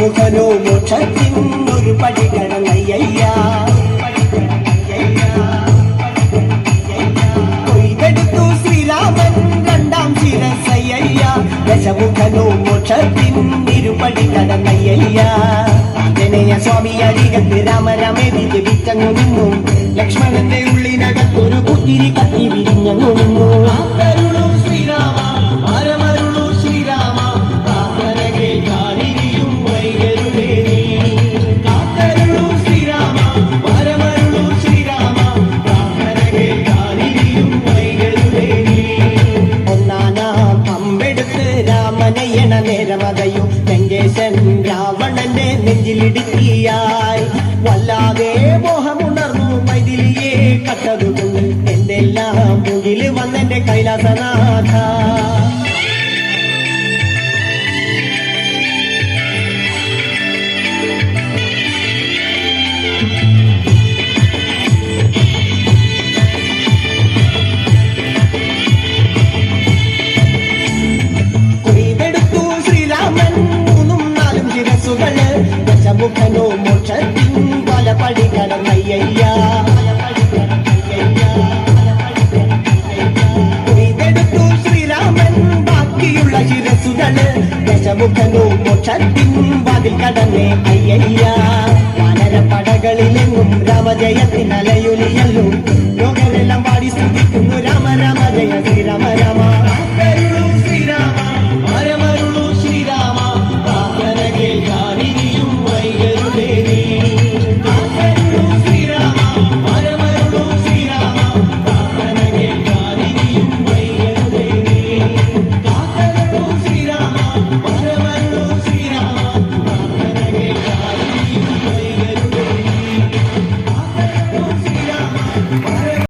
ദശമുഖനോ മോക്ഷത്തിനൊരു പടി കടന്നയ്യ. കൊയ്തെടുത്തു ശ്രീരാമൻ രണ്ടാം ശിരസയ്യ. ദശമുഖനോ മോക്ഷത്തിനിരുപടി കടന്നയ്യ. ആഞ്ജനേയ സ്വാമി അരികത്ത് രാമരാമേതി ജപിച്ചങ്ങു നിന്നു. ലക്ഷ്മണന്റെ ഉള്ളിനകത്തൊരു കുത്തിരി കത്തി വിരിഞ്ഞങ്ങു നിന്നു. നേരമതയും ലങ്കേശൻ രാവണന്റെ നെഞ്ചിലിടുക്കിയായി. വല്ലാതെ മോഹമുണർന്നു മൈഥിലിയെ കട്ടതുകൊണ്ട്. എന്തെല്ലാം മുകില് വന്നെന്റെ കൈലാസനാഥ. ദശമുഖനോ മോക്ഷത്തിൻ പല പടി കടന്നയ്യ. കൊയ്തെടുത്തു ശ്രീരാമൻ ബാക്കിയുള്ള ശിരസുകള്. ദശമുഖനോ മോക്ഷത്തിൻ വാതിൽ കടന്നേ അയ്യ. വാനരപ്പടകളിലെങ്ങും രാമജയത്തിനലയ.